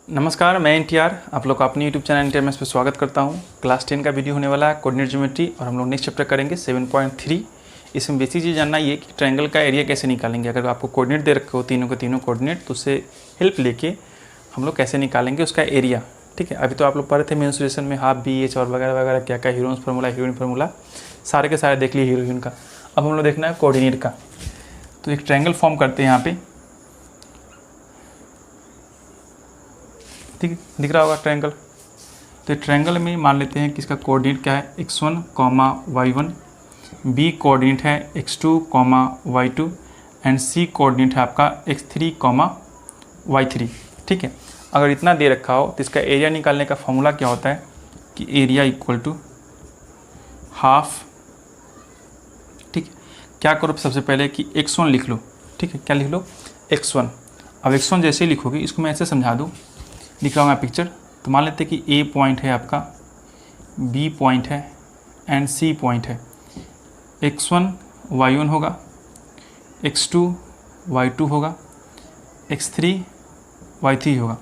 नमस्कार, मैं एनटीआर आप लोग का अपने यूट्यूब चैनल एनटीआर में स्वागत करता हूं। क्लास 10 का वीडियो होने वाला है कोऑर्डिनेट ज्योमेट्री और हम लोग नेक्स्ट चैप्टर करेंगे 7.3। इसमें बेसिक चीज़ जानना ये कि ट्रायंगल का एरिया कैसे निकालेंगे। अगर आपको कोऑर्डिनेट दे रखे हो तीनों के तीनों कोऑर्डिनेट, तो उससे हेल्प लेके हम लोग कैसे निकालेंगे उसका एरिया। ठीक है, अभी तो आप लोग पढ़े थे मेंसुरेशन में हाफ बी एच और वगैरह वगैरह क्या क्या हीरोइंस फार्मूला हीरोइन फार्मूला सारे के सारे देख लिए हीरोइन का। अब हम लोग देखना है कोऑर्डिनेट का। तो एक ट्रायंगल फॉर्म करते हैं यहाँ पे, ठीक है, दिख रहा होगा ट्रायंगल। तो ट्रायंगल में मान लेते हैं कि इसका कोऑर्डिनेट क्या है x1, y1, b कोऑर्डिनेट है x2, y2 and c coordinate है आपका x3, y3। ठीक है, अगर इतना दे रखा हो तो इसका एरिया निकालने का फॉर्मूला क्या होता है कि एरिया इक्वल टू हाफ। ठीक है, क्या करो सबसे पहले कि x1 लिख लो। ठीक है, क्या लिख लो x1। अब x1 जैसे ही लिखोगे, इसको मैं ऐसे समझा दूँ, लिख रहा हूँ मैं पिक्चर। तो मान लेते हैं कि A पॉइंट है आपका, B पॉइंट है एंड C पॉइंट है। x1 y1 होगा, x2 y2 होगा, x3 y3 होगा।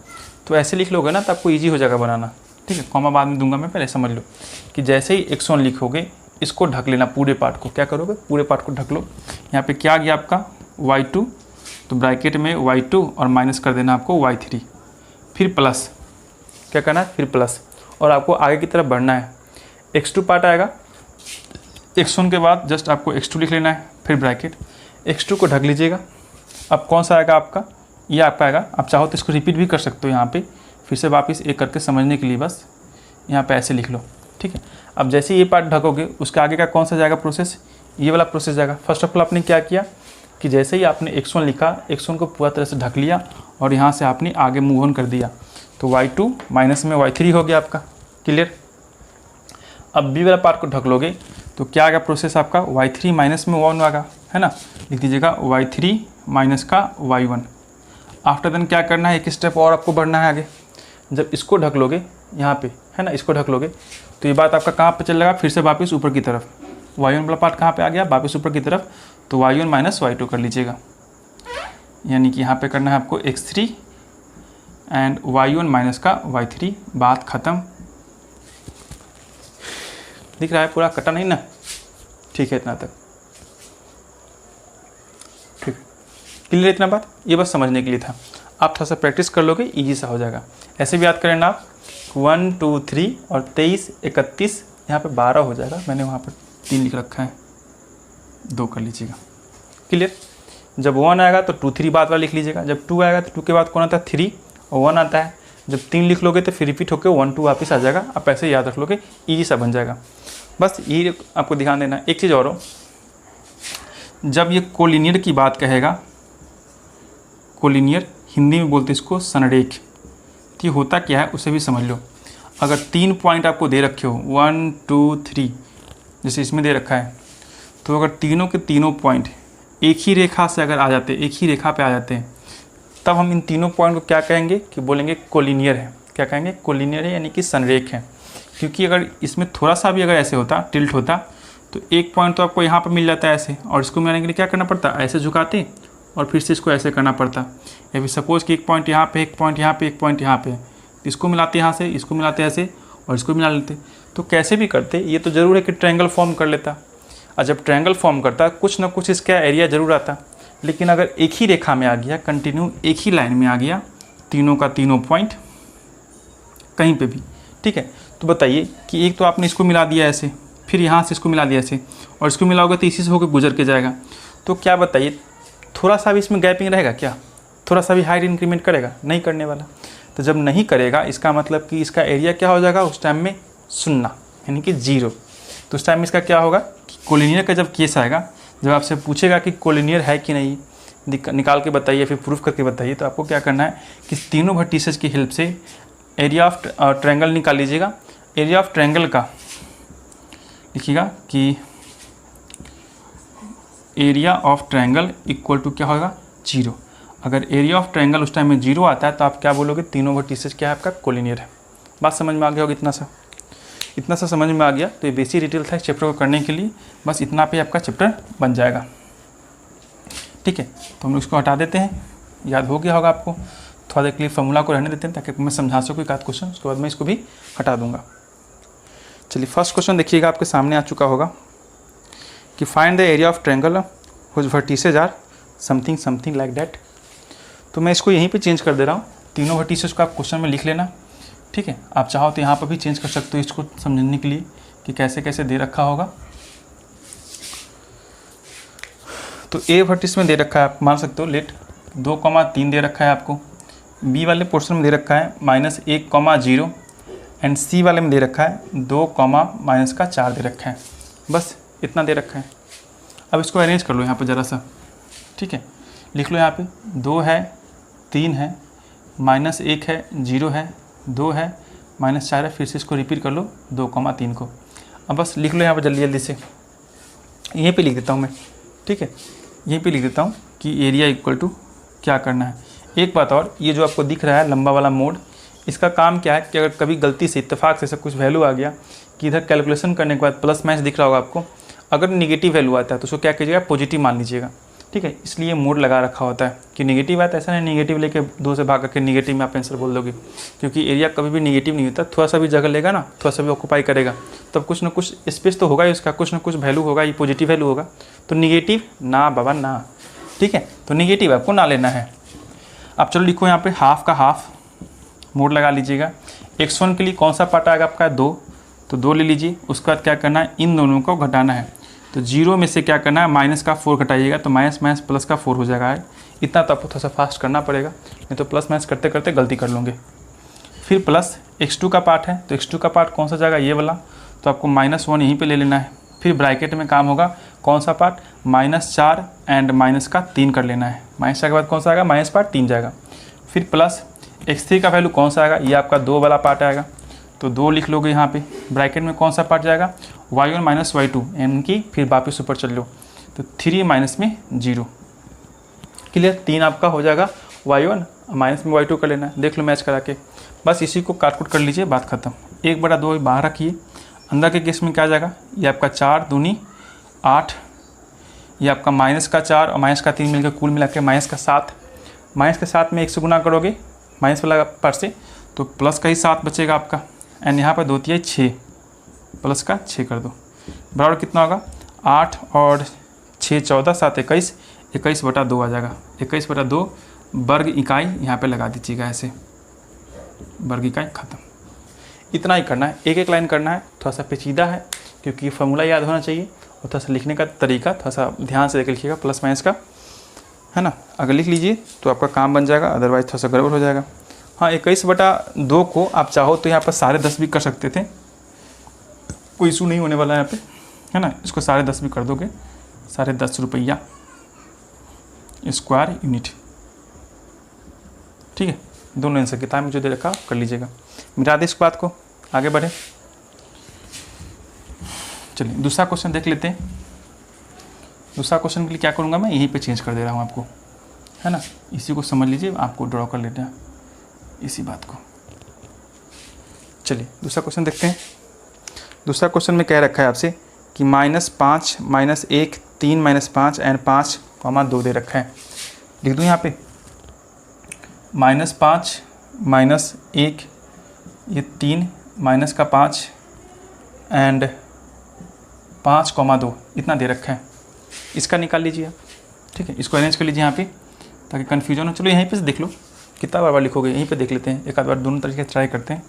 तो ऐसे लिख लोगे ना तो आपको इजी हो जाएगा बनाना। ठीक है, कॉमा बाद में दूंगा मैं, पहले समझ लो कि जैसे ही x1 लिखोगे इसको ढक लेना, पूरे पार्ट को। क्या करोगे, पूरे पार्ट को ढक लो। यहाँ पे क्या आ गया आपका y2, तो ब्रैकेट में y2 और माइनस कर देना आपको y3, फिर प्लस। क्या करना है, फिर प्लस, और आपको आगे की तरफ बढ़ना है। x2 पार्ट आएगा, x1 के बाद जस्ट आपको x2 लिख लेना है, फिर ब्रैकेट x2 को ढक लीजिएगा। अब कौन सा आएगा आपका, ये आपका आएगा। आप चाहो तो इसको रिपीट भी कर सकते हो यहाँ पे, फिर से वापस एक करके समझने के लिए बस यहाँ पे ऐसे लिख लो। ठीक है, अब जैसे ये पार्ट ढकोगे उसके आगे का कौन सा जाएगा प्रोसेस, ये वाला प्रोसेस जाएगा। फर्स्ट ऑफ ऑल आपने क्या किया कि जैसे ही आपने x1 लिखा, x1 को पूरा तरह से ढक लिया और यहाँ से आपने आगे मूव ऑन कर दिया, तो y2 माइनस में y3 हो गया आपका। क्लियर। अब b वाला पार्ट को ढक लोगे तो क्या आएगा प्रोसेस आपका, y3 माइनस में 1 आएगा, है ना। लिख दीजिएगा y3 माइनस का y1। आफ्टर देन क्या करना है, एक स्टेप और आपको बढ़ना है आगे। जब इसको ढक लोगे यहाँ पे, है ना, इसको ढक लोगे तो ये बात आपका कहाँ पे चलेगा, फिर से वापस ऊपर की तरफ। y1 वाला पार्ट कहाँ पे आ गया, वापस ऊपर की तरफ। तो y1 माइनस y2 कर लीजिएगा, यानी कि यहाँ पे करना है आपको x3 एंड y1 माइनस का y3। बात ख़त्म। दिख रहा है, पूरा कटा नहीं ना। ठीक है, इतना तक ठीक, क्लियर। इतना बात ये बस समझने के लिए था। आप थोड़ा सा प्रैक्टिस कर लोगे, इजी सा हो जाएगा। ऐसे भी याद करें ना आप, 1 2 3 और 23 31, यहाँ पे 12 हो जाएगा। मैंने वहाँ पर 3 लिख रखा है, 2 कर लीजिएगा। क्लियर। जब 1 आएगा तो 2 3 बाद वाला लिख लीजिएगा। जब 2 आएगा तो 2 के बाद कौन आता है, 3 और 1 आता है। जब 3 लिख लोगे तो फिर रिपीट होकर 1 2 वापस आ जाएगा। आप ऐसे याद रख लोगे, ईजी सा बन जाएगा। बस ये आपको ध्यान देना। एक चीज़ और हो, जब ये कोलिनियर की बात कहेगा, कोलिनियर हिंदी में बोलते इसको संरेख, तो ये होता क्या है उसे भी समझ लो। अगर 3 पॉइंट आपको दे रखे हो 1 2 3, जैसे इसमें दे रखा है, तो अगर तीनों के तीनों पॉइंट एक ही रेखा से अगर आ जाते, एक ही रेखा पे आ जाते हैं, तब हम इन तीनों पॉइंट को क्या कहेंगे कि बोलेंगे कोलिनियर है। क्या कहेंगे, कोलिनियर है, यानी कि संरेख है। क्योंकि अगर इसमें थोड़ा सा भी अगर ऐसे होता, टिल्ट होता, तो एक पॉइंट तो आपको यहाँ पर मिल जाता है ऐसे, और इसको मिलाने के लिए क्या करना पड़ता, ऐसे झुकाते और फिर से इसको ऐसे करना पड़ता। या फिर सपोज कि एक पॉइंट यहाँ पे, एक पॉइंट यहाँ पे, एक पॉइंट यहाँ पे, इसको मिलाते यहाँ से, इसको मिलाते ऐसे और इसको मिला लेते। तो कैसे भी करते, ये तो ज़रूर है कि ट्रायंगल फॉर्म कर लेता। और जब ट्रायंगल फॉर्म करता कुछ ना कुछ इसका एरिया ज़रूर आता। लेकिन अगर एक ही रेखा में आ गया, कंटिन्यू एक ही लाइन में आ गया, तीनों का तीनों पॉइंट कहीं पे भी, ठीक है, तो बताइए कि एक तो आपने इसको मिला दिया ऐसे, फिर यहाँ से इसको मिला दिया ऐसे, और इसको मिलाओगे तो इसी से होकर गुजर के जाएगा। तो क्या बताइए, थोड़ा सा भी इसमें गैपिंग रहेगा क्या, थोड़ा सा भी हाइट इंक्रीमेंट करेगा, नहीं करने वाला। तो जब नहीं करेगा, इसका मतलब कि इसका एरिया क्या हो जाएगा उस टाइम में, 0, यानी कि 0। तो उस टाइम में इसका क्या होगा कि कोलिनियर का जब केस आएगा, जब आपसे पूछेगा कि कोलिनियर है कि नहीं, निकाल के बताइए, फिर प्रूफ करके बताइए, तो आपको क्या करना है कि तीनों वर्टिसेस की हेल्प से एरिया ऑफ ट्रायंगल निकाल लीजिएगा। एरिया ऑफ ट्रायंगल का लिखिएगा कि area of triangle equal to क्या होगा, 0। अगर एरिया ऑफ ट्रायंगल उस टाइम में 0 आता है तो आप क्या बोलोगे, तीनों वर्टिसेस क्या है आपका, कोलिनियर है। बात समझ में आ गया होगा, इतना सा समझ में आ गया। तो ये बेसिक डिटेल था इस चैप्टर को करने के लिए, बस इतना पे आपका चैप्टर बन जाएगा। ठीक है, तो हम लोग इसको हटा देते हैं, याद हो गया होगा आपको। थोड़ा देर के लिए फॉर्मूला को रहने देते हैं ताकि मैं समझा सकूँ एक आध क्वेश्चन, उसके बाद मैं इसको भी हटा दूंगा। चलिए फर्स्ट क्वेश्चन देखिएगा, आपके सामने आ चुका होगा कि find the area of triangle whose vertices are something something like that. तो मैं इसको यहीं पे चेंज कर दे रहा हूँ, तीनों वर्टिसेस को आप क्वेश्चन में लिख लेना, ठीक है। आप चाहो तो यहाँ पर भी चेंज कर सकते हो इसको समझने के लिए कि कैसे कैसे दे रखा होगा। तो ए वर्टिस में दे रखा है, आप मान सकते हो लेट 2,3 दे रखा है आपको, बी वाले पोर्शन में दे रखा है -1,0 एंड सी वाले में दे रखा है 2, -4 दे रखा है। बस इतना दे रखा है। अब इसको अरेंज कर लो यहाँ पे ज़रा सा, ठीक है। लिख लो यहाँ पे 2 है, 3 है, -1 है, 0 है, 2 है, -4 है, फिर से इसको रिपीट कर लो 2,3 को। अब बस लिख लो यहाँ पे जल्दी जल्दी से, यहीं पे लिख देता हूँ मैं, ठीक है। यहीं पे लिख देता हूँ कि एरिया इक्वल टू क्या करना है। एक बात और, ये जो आपको दिख रहा है लंबा वाला मोड, इसका काम क्या है कि अगर कभी गलती से इत्तेफाक से सब कुछ वैल्यू आ गया कि इधर कैलकुलेशन करने के बाद प्लस माइनस दिख रहा होगा आपको, अगर नेगेटिव वैल्यू आता है तो उसको क्या कीजिएगा, पॉजिटिव मान लीजिएगा, ठीक है। इसलिए मोड लगा रखा होता है कि नेगेटिव आता है, ऐसा नहीं नेगेटिव लेके 2 से भाग करके नेगेटिव में आप आंसर बोल दोगे, क्योंकि एरिया कभी भी नेगेटिव नहीं होता। थोड़ा सा भी जगह लेगा ना, थोड़ा सा भी ऑक्यूपाई करेगा, तब कुछ ना कुछ स्पेस तो होगा ही उसका, कुछ ना कुछ वैल्यू होगा, ये पॉजिटिव वैल्यू होगा। तो नेगेटिव ना बाबा ना, ठीक है। तो नेगेटिव आपको ना लेना है। अब चलो लिखो यहाँ पे हाफ का हाफ मोड लगा लीजिएगा। x1 के लिए कौन सा पार्ट आएगा आपका 2, तो 2 ले लीजिए। उसके बाद क्या करना है, इन दोनों को घटाना है। तो 0 में से क्या करना है, माइनस का 4 घटाइएगा, तो माइनस माइनस प्लस का 4 हो जाएगा। इतना तो आपको थोड़ा सा फास्ट करना पड़ेगा, नहीं तो प्लस माइनस करते करते गलती कर लोगे। फिर प्लस x2 का पार्ट है, तो x2 का पार्ट कौन सा जाएगा, ये वाला, तो आपको -1 यहीं पे ले लेना है। फिर ब्रैकेट में काम होगा कौन सा पार्ट, -4 एंड -3 कर लेना है। -4 के बाद कौन सा आएगा, माइनस पार्ट 3 जाएगा। फिर प्लस x3 का वैल्यू कौन सा आएगा, ये आपका 2 वाला पार्ट आएगा, तो 2 लिख लोगे यहाँ पे। ब्रैकेट में कौन सा पार्ट जाएगा, y1 - y2, यानी कि फिर वापस ऊपर चल लो, तो 3 माइनस में 0। क्लियर, 3 आपका हो जाएगा y1, माइनस में y2 कर लेना है। देख लो मैच करा के, बस इसी को काट कूट कर लीजिए, बात खत्म। 1/2 बाहर रखिए, अंदर के केस में क्या जाएगा, ये आपका 4 दूनी 8, ये आपका -4 और -3 मिलकर कुल मिला के -7। माइनस के साथ में 1 से गुना करोगे माइनस वाला पार्ट से, तो प्लस का ही 7 बचेगा आपका। एंड यहाँ पर 2 × 6, प्लस का 6 कर दो, बराबर कितना होगा 8 और 6 14, 7 21, 21/2 आ जाएगा। 21/2 वर्ग इकाई यहाँ पे लगा दीजिएगा, ऐसे वर्ग इकाई खत्म। इतना ही करना है, एक एक लाइन करना है। थोड़ा सा पेचीदा है क्योंकि फॉर्मूला याद होना चाहिए और थोड़ा सा लिखने का तरीका थोड़ा सा ध्यान से देख लिखिएगा, प्लस माइनस का, है ना। अगर लिख लीजिए तो आपका काम बन जाएगा, अदरवाइज थोड़ा सा गड़बड़ हो जाएगा। हाँ, 21/2 को आप चाहो तो यहाँ पर 10.5 भी कर सकते थे, कोई इशू नहीं होने वाला है यहाँ पे, है ना। इसको 10.5 भी कर दोगे, 10.5 रुपया स्क्वायर यूनिट, ठीक है। दोनों आंसर किताब में जो दे रखा कर लीजिएगा। मिटा दे इस बात को, आगे बढ़े। चलिए दूसरा क्वेश्चन देख लेते हैं। दूसरा क्वेश्चन के लिए क्या करूँगा मैं, यहीं पे चेंज कर दे रहा हूँ आपको, है ना। इसी को समझ लीजिए, आपको ड्रॉ कर लेते हैं इसी बात को। चलिए दूसरा क्वेश्चन देखते हैं। दूसरा क्वेश्चन में कह रखा है आपसे कि -5 -1 3 -5 एंड 5,2 दे रखा है। लिख दूँ यहाँ पे -5 -1 ये 3 माइनस का 5 एंड 5,2 इतना दे रखा है। इसका निकाल लीजिए आप, ठीक है। इसको अरेंज कर लीजिए यहाँ पे ताकि कन्फ्यूजन हो। चलो यहीं पे से देख लो, कितना बार लिखोगे, यहीं पे देख लेते हैं, एक आध बार दोनों तरीके से ट्राई करते हैं।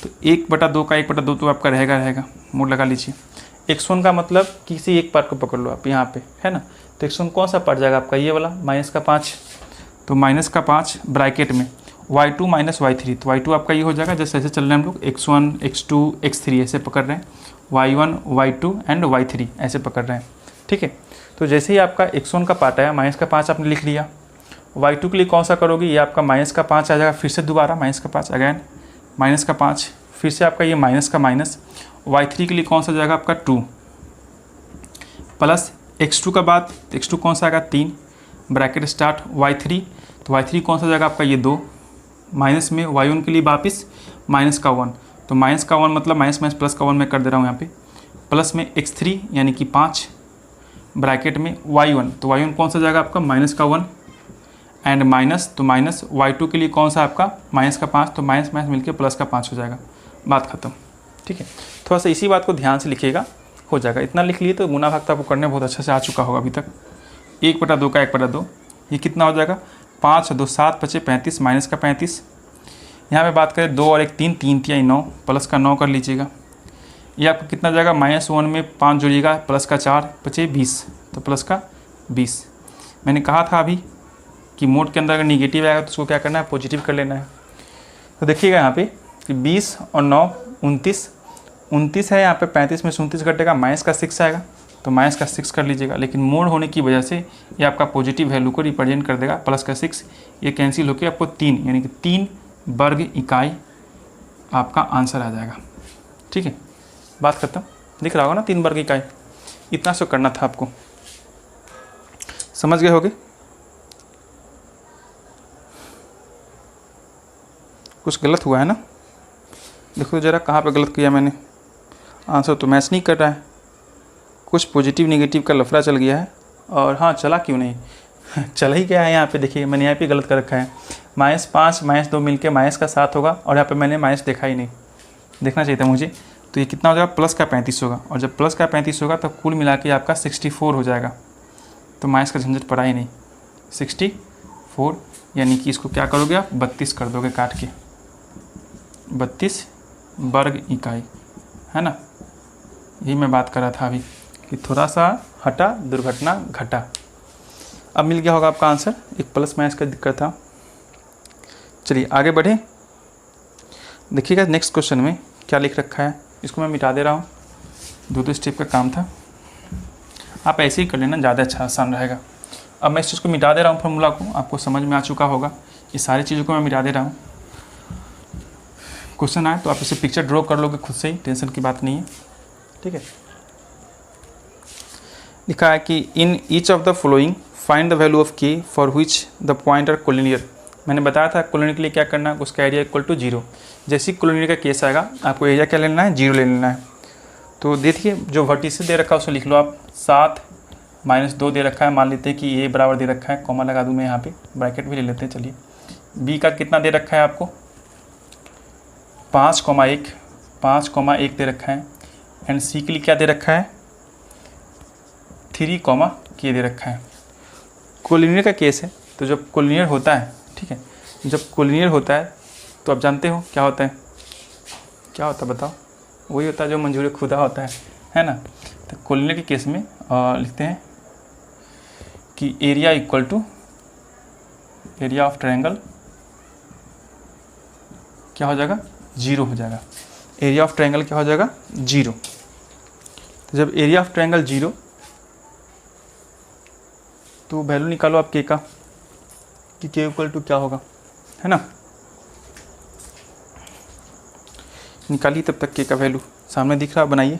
तो 1/2 का 1/2 तो आपका रहेगा, मोड लगा लीजिए। x1 का मतलब किसी एक पार्ट को पकड़ लो आप यहाँ पे, है ना। तो x1 कौन सा पार्ट जाएगा आपका, ये वाला -5, तो -5 ब्रैकेट में y2 - y3, तो y2 आपका ये हो जाएगा, जैसे ऐसे चल रहे हैं हम लोग, x1 x2 x3 ऐसे पकड़ रहे हैं, y1 y2 एंड y3 ऐसे पकड़ रहे हैं, ठीक है। तो जैसे ही आपका x1 का पार्ट आया, -5 आपने लिख लिया। y2 के लिए कौन सा करोगे, ये आपका -5 आ जाएगा, फिर से दोबारा -5 अगैन -5, फिर से आपका ये माइनस का माइनस। y3 के लिए कौन सा जाएगा आपका 2 प्लस x2 का बाद x2 कौन सा आएगा 3 ब्रैकेट स्टार्ट y3, तो y3 कौन सा जाएगा आपका ये 2 माइनस में y1 के लिए वापस -1, तो -1 मतलब माइनस प्लस का 1 मैं कर दे रहा हूँ यहाँ पे, प्लस में x3 यानी कि 5 ब्रैकेट में y1, तो y1 कौन सा जाएगा आपका -1 एंड माइनस, तो माइनस y2 के लिए कौन सा आपका माइनस का 5, तो माइनस माइनस मिलकर प्लस का 5 हो जाएगा, बात खत्म। ठीक है, थोड़ा सा इसी बात को ध्यान से लिखिएगा, हो जाएगा। इतना लिख लिए तो गुना भाग तो आपको करने बहुत अच्छे से आ चुका होगा अभी तक। 1/2 का 1/2, ये कितना हो जाएगा 5 2 7 5 35 माइनस का 35। यहाँ पे बात करें 2 और 1 3, 3 3 9 प्लस का 9 कर लीजिएगा। ये आपको कितना जाएगा -1 में 5 जोड़िएगा प्लस का 4 5 20, तो प्लस का 20। मैंने कहा था अभी कि मोड के अंदर अगर निगेटिव आएगा तो उसको क्या करना है, पॉजिटिव कर लेना है। तो देखिएगा यहाँ पे कि 20 और 9 29, 29 है यहाँ पे, 35 में से 29 घटेगा, माइनस का 6 आएगा, तो माइनस का 6 कर लीजिएगा। लेकिन मोड होने की वजह से ये आपका पॉजिटिव वैल्यू को रिप्रेजेंट कर देगा, प्लस का 6, ये कैंसिल होकर आपको 3 यानी कि 3 वर्ग इकाई आपका आंसर आ जाएगा। ठीक है, बात खत्म। दिख रहा होगा ना 3 वर्ग इकाई, इतना सो करना था आपको, समझ गए होगे। कुछ गलत हुआ है ना, देखो ज़रा कहाँ पे गलत किया मैंने, आंसर तो मैच नहीं कर रहा है, कुछ पॉजिटिव नेगेटिव का लफड़ा चल गया है। और हाँ, चला क्यों नहीं चला ही गया है। यहाँ पे देखिए मैंने यहाँ पे गलत कर रखा है, -5 -2 मिलके माइनस का 7 होगा, और यहाँ पे मैंने माइनस देखा ही नहीं, देखना चाहिए था मुझे। तो ये कितना हो जाएगा, प्लस का 35 होगा, और जब प्लस का 35 होगा तो कुल मिला के आपका 64 हो जाएगा। तो माइनस का झंझट पड़ा ही नहीं, 64 यानी कि इसको क्या करोगे आप 32 कर दोगे काट के, 32 वर्ग इकाई, है ना। यही मैं बात कर रहा था अभी कि थोड़ा सा हटा, दुर्घटना घटा। अब मिल गया होगा आपका आंसर, एक प्लस माइनस का दिक्कत था। चलिए आगे बढ़े, देखिएगा नेक्स्ट क्वेश्चन में क्या लिख रखा है, इसको मैं मिटा दे रहा हूँ, 2 स्टेप का काम था, आप ऐसे ही कर लेना, ज़्यादा अच्छा आसान रहेगा। अब मैं इस चीज़ को मिटा दे रहा हूँ, फॉर्मूला को आपको समझ में आ चुका होगा, ये सारी चीज़ों को मैं मिटा दे रहा हूँ। क्वेश्चन आए तो आप इसे पिक्चर ड्रॉ कर लोगे खुद से ही, टेंशन की बात नहीं है। ठीक है, लिखा है कि in each of the following find the value of k for which the point are collinear. मैंने बताया था कोलिनियर के लिए क्या करना है, उसका एरिया इक्वल टू 0। जैसे ही कोलिनियर का केस आएगा आपको एरिया क्या लेना है, 0 ले लेना है। तो देखिए जो वर्टिसेस दे रखा है उसे लिख लो आप, 7 -2 दे रखा है, मान लेते हैं कि ए बराबर दे रखा है, कॉमा लगा दूँ मैं यहाँ पे, ब्रैकेट भी ले लेते हैं। चलिए बी का कितना दे रखा है आपको, 5,1 दे रखा है, एंड सी के लिए क्या दे रखा है, 3, के दे रखा है। कोलिनियर का केस है, तो जब कोलिनियर होता है, ठीक है, जब कोलिनियर होता है तो आप जानते हो क्या होता है, क्या होता है बताओ, वही होता है जो मंजूर खुदा होता है ना। तो कोलिनियर के केस में लिखते हैं कि area equal to area of triangle क्या हो जाएगा, 0 हो जाएगा। एरिया ऑफ ट्रायंगल क्या हो जाएगा, 0। तो जब एरिया ऑफ ट्रायंगल 0, तो वैल्यू निकालो आप के का, कि के इक्वल टू क्या होगा, है ना। निकालिए तब तक के का वैल्यू, सामने दिख रहा, बनाइए।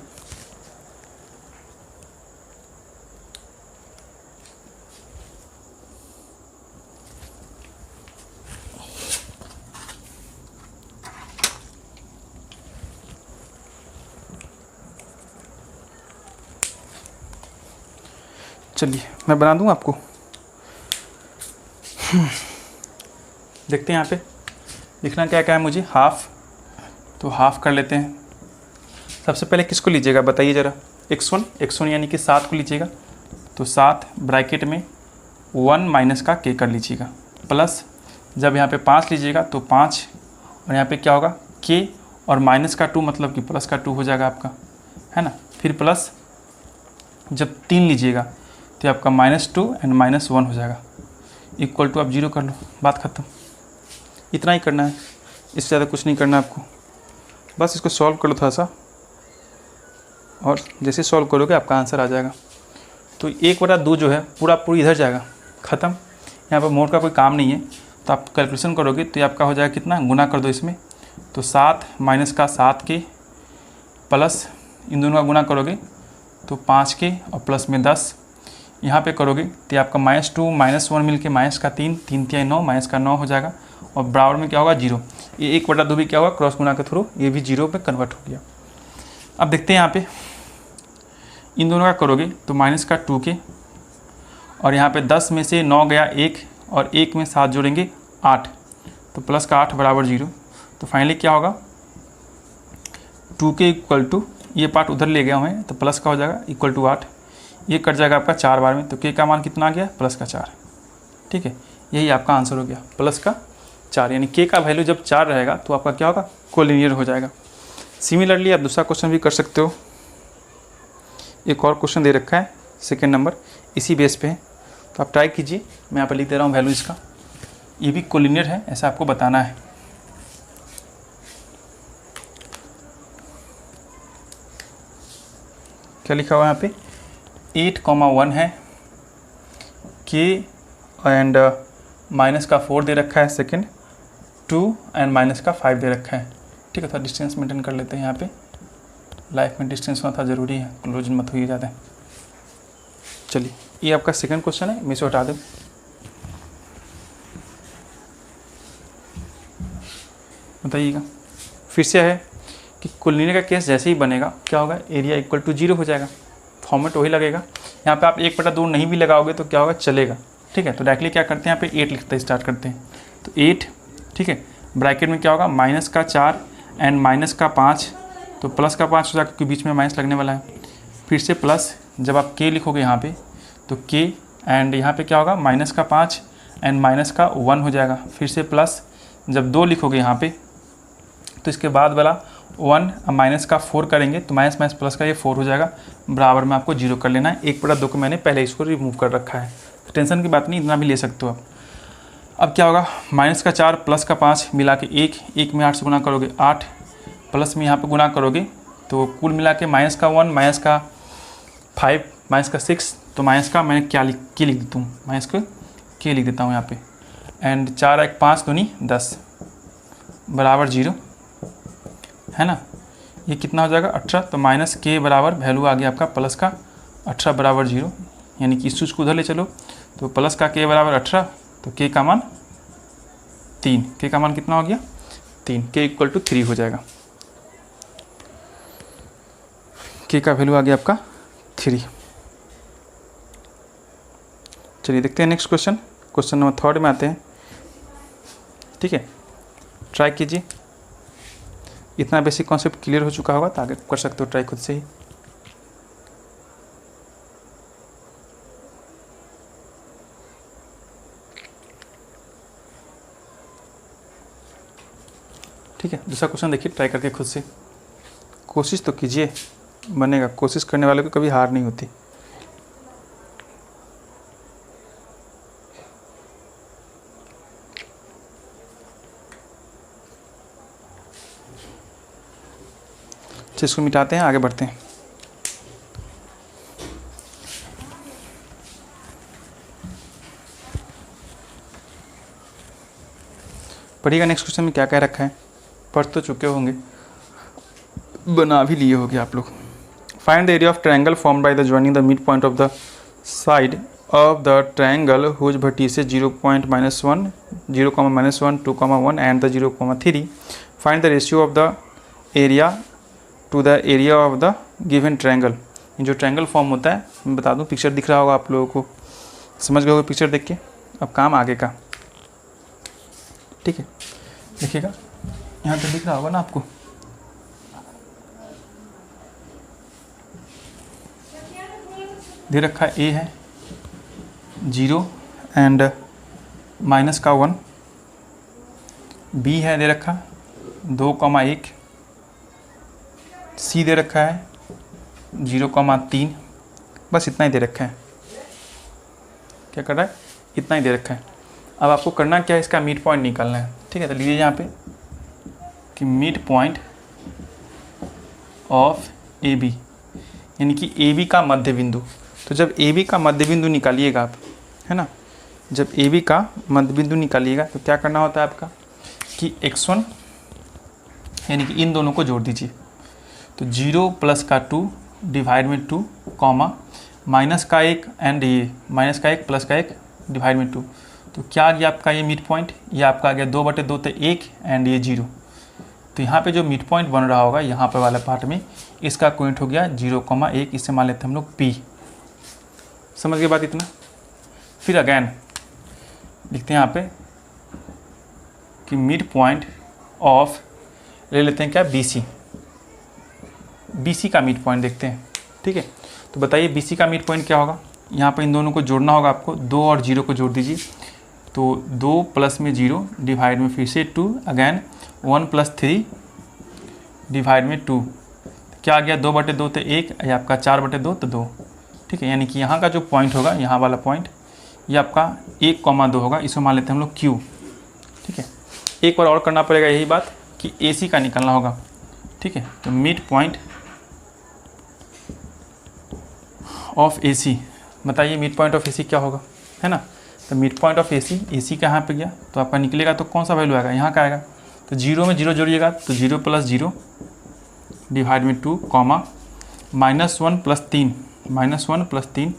चलिए मैं बना दूं आपको, देखते हैं यहाँ पे लिखना क्या क्या है मुझे, हाफ, तो हाफ कर लेते हैं। सबसे पहले किसको लीजिएगा बताइए ज़रा, x1 यानी कि 7 को लीजिएगा, तो 7 ब्रैकेट में 1 माइनस का के कर लीजिएगा, प्लस जब यहाँ पे 5 लीजिएगा तो 5, और यहाँ पे क्या होगा के और माइनस का 2 मतलब कि प्लस का 2 हो जाएगा आपका, है ना। फिर प्लस जब 3 लीजिएगा तो आपका -2 एंड -1 हो जाएगा, इक्वल टू आप 0 कर लो, बात ख़त्म। इतना ही करना है, इससे ज़्यादा कुछ नहीं करना आपको, बस इसको सॉल्व कर लो थोड़ा सा, और जैसे सॉल्व करोगे आपका आंसर आ जाएगा। तो 1/2 जो है पूरी इधर जाएगा, ख़त्म। यहाँ पर मोड का कोई काम नहीं है, तो आप कैलकुलेशन करोगे तो ये आपका हो जाएगा कितना, गुना कर दो इसमें, तो 7 माइनस का 7 के प्लस इन दोनों का गुना करोगे तो 5 के और प्लस में 10, यहाँ पे करोगे तो आपका -2 -1 मिल के माइनस का 3 3 9 माइनस का 9 हो जाएगा, और बराबर में क्या होगा 0। ये 1/2 भी क्या होगा, क्रॉस गुना के थ्रू ये भी 0 पे कन्वर्ट हो गया। अब देखते हैं यहाँ पे इन दोनों का करोगे तो -2 के, और यहाँ पे 10 में से 9 गया 1, और 1 में 7 जोड़ेंगे 8, तो प्लस का 8 बराबर 0। तो फाइनली क्या होगा 2 के इक्वल टू, ये पार्ट उधर ले गया हमें, तो प्लस का हो जाएगा इक्वल टू 8, ये कट जाएगा आपका 4 बार में, तो के का मान कितना आ गया प्लस का 4। ठीक है, यही आपका आंसर हो गया प्लस का 4, यानी के का वैल्यू जब 4 रहेगा तो आपका क्या होगा कोलिनियर हो जाएगा। सिमिलरली आप दूसरा क्वेश्चन भी कर सकते हो। एक और क्वेश्चन दे रखा है सेकेंड नंबर, इसी बेस पे है, तो आप ट्राई कीजिए। मैं यहाँ पर लिख दे रहा हूँ वैल्यू इसका, ये भी कोलिनियर है ऐसा आपको बताना है। क्या लिखा हुआ है यहाँ पे 8,1 है, के एंड माइनस का 4 दे रखा है सेकेंड, 2 एंड माइनस का 5 दे रखा है। ठीक है, थोड़ा डिस्टेंस मेंटेन कर लेते हैं यहाँ पे, लाइफ में डिस्टेंस होना था ज़रूरी है, क्लोज मत होइए ज़्यादा। चलिए ये आपका सेकंड क्वेश्चन है, मैं इसे हटा दूँ। बताइएगा फिर से है कि कोलिनियर का केस जैसे ही बनेगा क्या होगा, एरिया इक्वल टू 0 हो जाएगा, फॉर्मेट वही लगेगा। यहाँ पे आप 1/2 नहीं भी लगाओगे तो क्या होगा चलेगा। ठीक है, तो डायरेक्टली क्या करते हैं यहाँ पे 8 लिखते स्टार्ट करते हैं, तो 8। ठीक है, ब्रैकेट में क्या होगा माइनस का 4 एंड माइनस का 5, तो प्लस का 5 हो जाएगा क्योंकि बीच में माइनस लगने वाला है। फिर से प्लस, जब आप के लिखोगे यहाँ पे तो के एंड यहाँ पे क्या होगा माइनस का 5 एंड माइनस का 1 हो जाएगा। फिर से प्लस, जब 2 लिखोगे यहाँ पे तो इसके बाद वाला 1 माइनस का 4 करेंगे तो माइनस माइनस प्लस का ये 4 हो जाएगा, बराबर में आपको 0 कर लेना है। 1/2 को मैंने पहले इसको रिमूव कर रखा है, तो टेंशन की बात नहीं, इतना भी ले सकते हो आप। अब क्या होगा माइनस का 4 प्लस का 5 मिला के 1 में 8 से गुना करोगे 8, प्लस में यहाँ पे गुना करोगे तो कुल मिला के माइनस का 1 माइनस का 5 माइनस का 6, तो माइनस का मैंने क्या के लिख देता हूँ, माइनस का के लिख देता हूँ यहाँ पे, एंड 4 1 5 दूनी 10 बराबर 0 है ना। ये कितना हो जाएगा 18, तो माइनस के बराबर वैल्यू आ गया आपका प्लस का 18 बराबर 0, यानी कि इस चीज़ को उधर ले चलो, तो प्लस का के बराबर 18, तो के का मान 3, के का मान कितना हो गया 3, के इक्वल टू 3 हो जाएगा। के का वैल्यू आ गया आपका 3। चलिए देखते हैं नेक्स्ट क्वेश्चन, क्वेश्चन नंबर 3 में आते हैं। ठीक है, ट्राई कीजिए, इतना बेसिक कॉन्सेप्ट क्लियर हो चुका होगा तो आगे कर सकते हो ट्राई खुद से ही। ठीक है, दूसरा क्वेश्चन देखिए ट्राई करके खुद से, कोशिश तो कीजिए, बनेगा। कोशिश करने वाले को कभी हार नहीं होती। इसको मिटाते हैं, आगे बढ़ते हैं। पढ़िएगा नेक्स्ट क्वेश्चन में क्या कह रखा है, पढ़ तो चुके होंगे, बना भी लिए होंगे आप लोग। Find the area of triangle formed by the joining the mid point of the side of the triangle whose vertices 0.1, 0,-1, 2,1 and the 0,3. Find the ratio of the area to the area of the given triangle. जो triangle form होता है, मैं बता दूं, picture दिख रहा होगा आप लोगों को, समझ गए होगे पिक्चर देख के। अब काम आगे का, ठीक है, देखिएगा यहाँ पे दिख रहा होगा ना आपको, दे रखा है ए है 0 एंड माइनस का 1, बी है दे रखा 2,1, सी दे रखा है 0,3, बस इतना ही दे रखा है। क्या कर रहा है, इतना ही दे रखा है। अब आपको करना क्या है, इसका मिड पॉइंट निकालना है। ठीक है, तो लीजिए यहाँ पे कि mid point of A B, यानी कि ए बी का मध्य बिंदु। तो जब ए बी का मध्य बिंदु निकालिएगा आप, है ना, जब ए बी का मध्य बिंदु निकालिएगा तो क्या करना होता है आपका कि x1 यानी कि इन दोनों को जोड़ दीजिए। तो 0 प्लस का 2 डिवाइड में 2 कॉमा माइनस का 1 एंड ये माइनस का 1 प्लस का 1 डिवाइड में 2, तो क्या आ गया आपका ये मिड पॉइंट, ये आपका आ गया 2/2 तो 1 एंड ये 0। तो यहाँ पे जो मिड पॉइंट बन रहा होगा यहाँ पे वाला पार्ट में, इसका पॉइंट हो गया 0,1, इससे मान लेते हैं हम लोग P। समझ गए बात इतना। फिर अगैन लिखते हैं यहाँ पे कि मिड पॉइंट ऑफ, ले लेते हैं क्या, BC, BC का मिड पॉइंट देखते हैं। ठीक है, तो बताइए BC का मिड पॉइंट क्या होगा। यहाँ पर इन दोनों को जोड़ना होगा आपको, 2 और 0 को जोड़ दीजिए। तो 2 प्लस में 0 डिवाइड में फिर से 2, अगैन 1 प्लस 3 डिवाइड में 2, क्या आ गया, 2/2 तो 1, या आपका 4/2 तो 2। ठीक है, यानी कि यहाँ का जो पॉइंट होगा, यहाँ वाला पॉइंट, ये आपका 1,2 होगा। इसको मान लेते हैं हम लोग Q। ठीक है, एक बार और करना पड़ेगा यही बात कि AC का निकलना होगा। ठीक है, तो मिड पॉइंट ऑफ AC, बताइए मिड पॉइंट ऑफ AC क्या होगा, है ना। तो मिड पॉइंट ऑफ AC कहाँ पे गया, तो आपका निकलेगा तो कौन सा वैल्यू आएगा, यहाँ का आएगा। तो 0 में 0 जोड़िएगा तो 0 + 0 डिवाइड में 2, कॉमा -1 + 3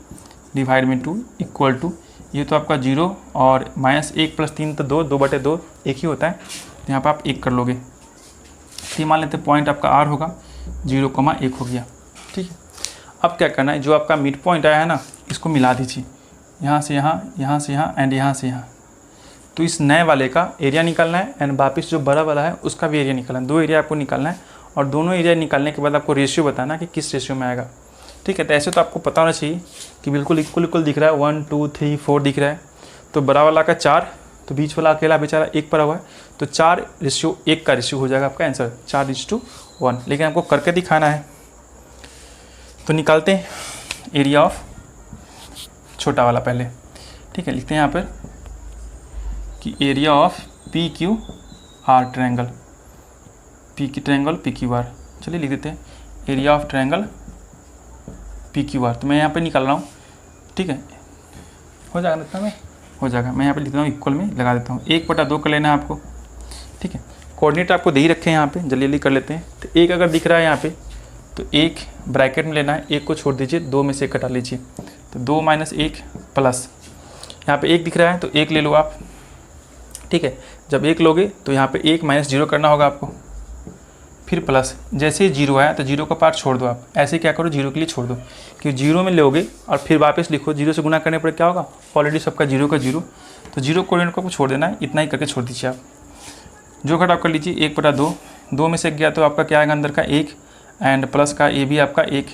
डिवाइड में 2 इक्वल टू, ये तो आपका 0 और -1 + 3 तो 2, 2/2 एक ही होता है। तो यहाँ पर आप 1 कर लोगे। तो मान लेते पॉइंट आपका R होगा, 0,1 हो गया। ठीक है, अब क्या करना है, जो आपका मिड पॉइंट आया है ना, इसको मिला दीजिए, यहाँ से यहाँ, यहाँ से यहाँ एंड यहाँ से यहाँ। तो इस नए वाले का एरिया निकालना है एंड वापस जो बड़ा वाला है उसका भी एरिया निकालना है। 2 एरिया आपको निकालना है और दोनों एरिया निकालने के बाद आपको रेशियो बताना कि किस रेशियो में आएगा। ठीक है, तो ऐसे तो आपको पता होना चाहिए कि बिल्कुल इक्वल दिख रहा है, 1 2 3 4 दिख रहा है। तो बड़ा वाला का 4, तो बीच वाला अकेला बेचारा 1 पड़ा हुआ है, तो 4:1 का रेशियो हो जाएगा आपका आंसर, 4:1। लेकिन आपको करके दिखाना है। तो निकालते हैं एरिया ऑफ छोटा वाला पहले। ठीक है, लिखते हैं यहाँ पर कि area of PQR triangle, PQR। चलिए लिख देते हैं एरिया ऑफ ट्रायंगल PQR। तो मैं यहाँ पे निकाल रहा हूँ। ठीक है, हो जाएगा ना, में हो जाएगा। मैं यहाँ पे लिख रहा हूँ, इक्वल में लगा देता हूँ, 1/2 कर लेना है आपको। ठीक है, कोऑर्डिनेट आपको दे ही रखे हैं यहाँ पे, जल्दी कर लेते हैं। तो 1 अगर दिख रहा है यहाँ पे तो 1 ब्रैकेट में लेना है, 1 को छोड़ दीजिए, 2 में से 1 कटा लीजिए। तो 2 - 1 प्लस, यहाँ पे 1 दिख रहा है तो 1 ले लो आप। ठीक है, जब 1 लोगे तो यहाँ पे 1 - 0 करना होगा आपको, फिर प्लस। जैसे ही 0 आया तो 0 का पार्ट छोड़ दो आप, ऐसे क्या करो 0 के लिए छोड़ दो, कि 0 में लोगे और फिर वापस लिखो, 0 से गुना करने पर क्या होगा, ऑलरेडी सबका 0 का 0, तो 0 कोऑर्डिनेट को छोड़ देना है, इतना ही करके छोड़ दीजिए आप। जो घटाव कर लीजिए, 1/2, 2 में से गया तो आपका क्या आएगा अंदर का 1 एंड प्लस का ये भी आपका 1,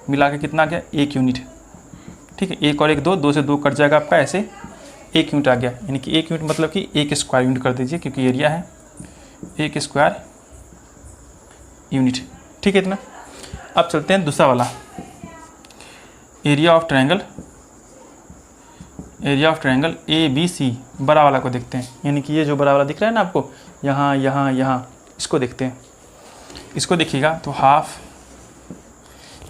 मिला के कितना आ गया, 1 यूनिट। ठीक है, 1 और 1 2, 2 से 2 कट जाएगा आपका, ऐसे 1 यूनिट आ गया। यानी कि 1 यूनिट मतलब कि 1 स्क्वायर यूनिट कर दीजिए, क्योंकि एरिया है 1 स्क्वायर यूनिट। ठीक है इतना। अब चलते हैं दूसरा वाला, एरिया ऑफ ट्रायंगल ABC, बड़ा वाला को देखते हैं। यानी कि ये जो बड़ा वाला दिख रहा है ना आपको, यहाँ यहाँ यहाँ, इसको देखते हैं। इसको देखिएगा तो हाफ,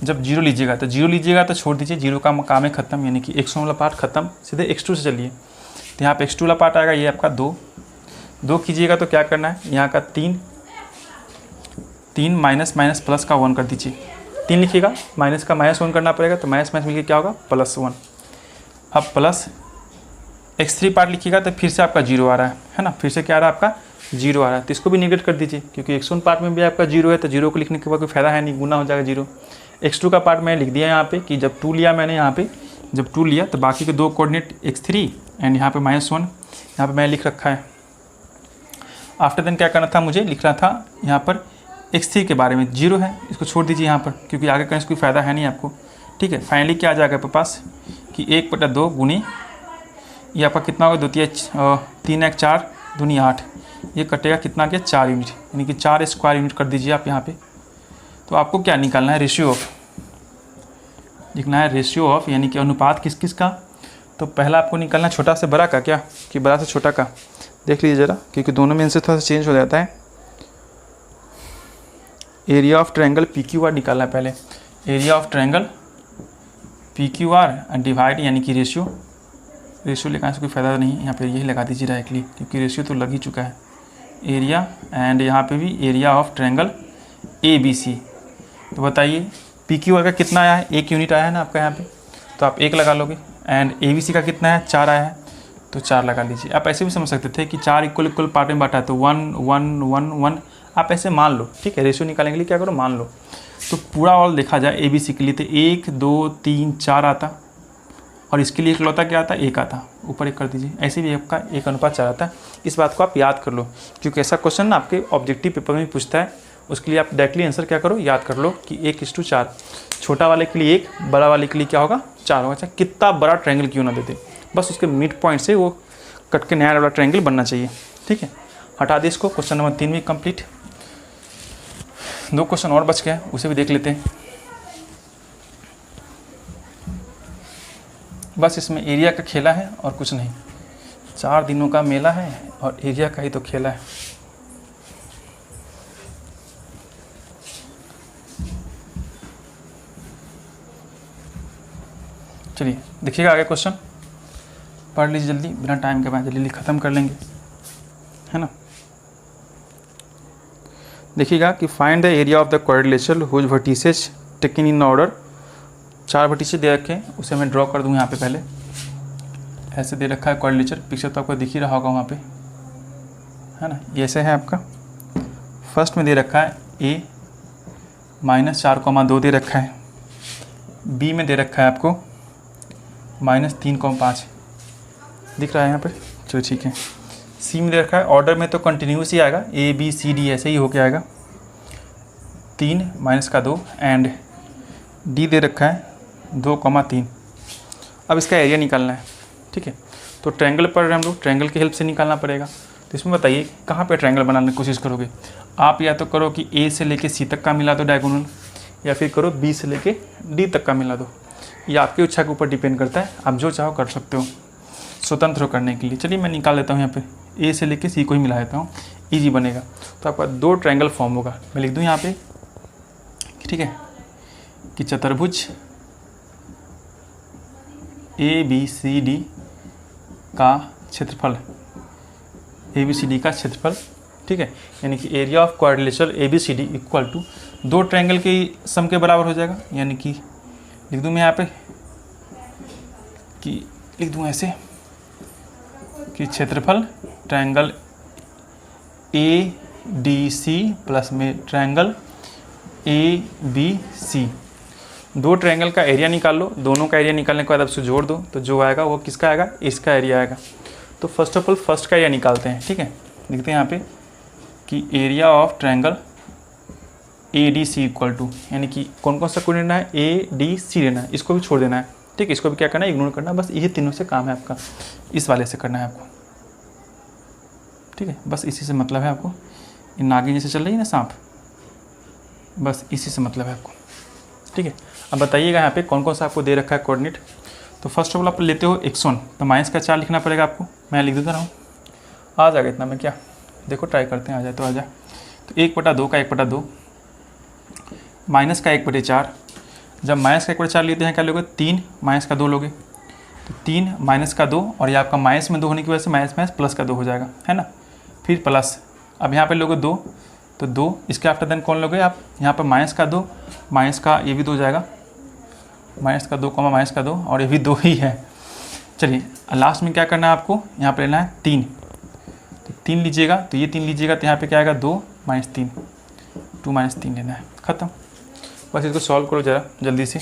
जब 0 लीजिएगा तो 0 लीजिएगा तो छोड़ दीजिए, 0 का काम है ख़त्म, यानी कि x1 वाला पार्ट ख़त्म, सीधे x2 से चलिए। तो यहाँ पे x2 वाला पार्ट आएगा, ये आपका 2 कीजिएगा तो क्या करना है, यहाँ का 3 माइनस प्लस का 1 कर दीजिए। 3 लिखिएगा, माइनस का -1 करना पड़ेगा, तो माइनस मिलकर क्या होगा, +1। अब प्लस x3 पार्ट लिखिएगा तो फिर से आपका 0 आ रहा है ना, फिर से क्या आ रहा है आपका 0 आ रहा है, तो इसको भी निगेट कर दीजिए, क्योंकि x1 पार्ट में भी आपका 0 है, तो 0 को लिखने के बाद कोई फायदा है नहीं, गुना हो जाएगा 0। x2 का पार्ट मैंने लिख दिया यहाँ पे कि जब 2 लिया मैंने, यहाँ पे जब 2 लिया तो बाकी के 2 कोऑर्डिनेट x3 एंड यहाँ पे -1, यहाँ पे मैंने लिख रखा है। आफ्टर देन क्या करना था, मुझे लिखना था यहाँ पर x3 के बारे में, 0 है, इसको छोड़ दीजिए यहाँ पर, क्योंकि आगे कहीं से कोई फ़ायदा है नहीं आपको। ठीक है, फाइनली क्या आ जाएगा आपके पास कि 1/2 गुनी, ये आपका कितना होगा, 3 1 4 दूनी 8, ये कटेगा कितना के 4 यूनिट, यानी कि 4 स्क्वायर यूनिट कर दीजिए आप यहाँ पे। तो आपको क्या निकालना है, रेशियो ऑफ, लिखना है रेशियो ऑफ, यानी कि अनुपात किस किस का। तो पहला आपको निकालना छोटा से बड़ा का, क्या कि बड़ा से छोटा का, देख लीजिए ज़रा, क्योंकि दोनों में इनसे थोड़ा सा चेंज हो जाता है। एरिया ऑफ ट्रायंगल PQR निकालना है पहले, area of triangle PQR divide, यानी कि रेशियो लेकर से कोई फ़ायदा नहीं है, यहाँ पे यही लगा दीजिए डायरेक्टली, क्योंकि रेशियो तो लग ही चुका है। एरिया एंड यहाँ पे भी एरिया ऑफ ट्रायंगल ABC। तो बताइए PQR का कितना आया है, 1 यूनिट आया है ना आपका यहाँ पे, तो आप 1 लगा लोगे, एंड ABC का कितना है, 4 आया है, तो 4 लगा लीजिए। आप ऐसे भी समझ सकते थे कि 4 इक्वल पार्ट में बांटा है, तो 1 1 1 1 आप ऐसे मान लो। ठीक है, रेशियो निकालने के लिए क्या करो, मान लो। तो पूरा ऑल देखा जाए ABC के लिए तो 1 2 3 4 आता, और इसके लिए इकलौता क्या आता है, 1 आता, ऊपर 1 कर दीजिए। ऐसे भी आपका 1:4 आता है। इस बात को आप याद कर लो, क्योंकि ऐसा क्वेश्चन ना आपके ऑब्जेक्टिव पेपर में पूछता है। उसके लिए आप डायरेक्टली आंसर क्या करो, याद कर लो कि 1:4। छोटा वाले के लिए 1, बड़ा वाले के लिए क्या होगा, 4 होगा। चाहे कितना बड़ा ट्रायंगल क्यों ना देते, बस उसके मिड पॉइंट से वो कट के नया वाला ट्रायंगल बनना चाहिए। ठीक है, हटा दे इसको। क्वेश्चन नंबर 3 भी कंप्लीट। 2 क्वेश्चन और बच गए, उसे भी देख लेते हैं। बस इसमें एरिया का खेला है और कुछ नहीं। 4 दिनों का मेला है और एरिया का ही तो खेला है। चलिए देखिएगा आगे क्वेश्चन, पढ़ लीजिए जल्दी, बिना टाइम के बाद जल्दी ख़त्म कर लेंगे, है ना। देखिएगा कि find the area of the quadrilateral whose vertices taken in order. 4 vertices दे रखे हैं, उसे मैं ड्रॉ कर दूँ यहाँ पे। पहले ऐसे दे रखा है क्वाड्रिलेटरल, पिक्चर तो आपको दिख ही रहा होगा वहाँ पे, है ना। ये ऐसे है आपका। फर्स्ट में दे रखा है A -4,2 दे रखा है। B में दे रखा है आपको -3,5 दिख रहा है यहाँ पे। चलो ठीक है। C में दे रखा है, ऑर्डर में तो कंटिन्यूस ही आएगा, A B C D ऐसे ही होके आएगा, 3 -2 एंड D दे रखा है 2,3। अब इसका एरिया निकालना है। ठीक है, तो ट्रायंगल पढ़ रहे हैं हम लोग, ट्रायंगल की हेल्प से निकालना पड़ेगा। तो इसमें बताइए कहाँ पे ट्रायंगल बनाने की कोशिश करोगे आप। या तो करो कि A से लेके C तक का मिला दो डायगोनल, या फिर करो B से लेके D तक का मिला दो। ये आपकी इच्छा के ऊपर डिपेंड करता है, आप जो चाहो कर सकते हो, स्वतंत्र करने के लिए। चलिए मैं निकाल लेता हूँ यहाँ पे, A से लेके C को ही मिला देता हूँ, ईजी बनेगा। तो आपका 2 ट्रायंगल फॉर्म होगा। मैं लिख दूँ यहाँ पे, ठीक है, कि चतुर्भुज ABCD का क्षेत्रफल, ABCD का क्षेत्रफल, ठीक है, यानी कि area of quadrilateral ABCD equal to 2 triangle के सम के बराबर हो जाएगा। यानी कि लिख दूँ मैं यहाँ पे कि लिख दूँ ऐसे कि क्षेत्रफल ट्रायंगल ADC प्लस में ट्रायंगल ABC, 2 ट्रायंगल का एरिया निकाल लो। दोनों का एरिया निकालने के बाद आप उसको जोड़ दो, तो जो आएगा वो किसका आएगा, इसका एरिया आएगा। तो फर्स्ट ऑफ ऑल फर्स्ट का एरिया निकालते हैं। ठीक है, लिखते हैं यहाँ पे कि area of triangle ADC equal to, यानी कि कौन कौन सा कोड लेना है, ADC लेना है, इसको भी छोड़ देना है। ठीक है, इसको भी क्या करना है, इग्नोर करना है। बस यही तीनों से काम है आपका, इस वाले से करना है आपको। ठीक है, बस इसी से मतलब है आपको। इन नागिन जैसे चल रही है ना सांप, बस इसी से मतलब है आपको। ठीक है, अब बताइएगा यहाँ पे कौन कौन सा आपको दे रखा है कोऑर्डिनेट। तो फर्स्ट ऑफ ऑल आप लेते हो x1, तो -4 लिखना पड़ेगा आपको। मैं लिख देता रहा हूँ, आ जाएगा इतना में, क्या देखो ट्राई करते हैं, आ जाए तो आ जाए। तो 1/2 का 1/2 माइनस का 1/4। जब माइनस का 1/4 लेते हैं क्या लोगे, 3 -2 लोगे, तो 3 -2, और ये आपका माइनस में 2 होने की वजह से माइनस प्लस का 2 हो जाएगा, है ना। फिर प्लस, अब यहाँ पे लोगे 2, तो 2 इसके आफ्टर देन कौन लोगे आप, यहाँ पर -2, माइनस का ये भी 2 हो जाएगा, -2 -2, और ये भी 2 ही है। चलिए लास्ट में क्या करना है आपको, यहाँ पर लेना है 3, तो 3 लीजिएगा, तो ये 3 लीजिएगा, तो यहाँ पे क्या आएगा 2 -3, 2 -3 लेना है, ख़त्म। बस इसको सॉल्व करो ज़रा जल्दी से।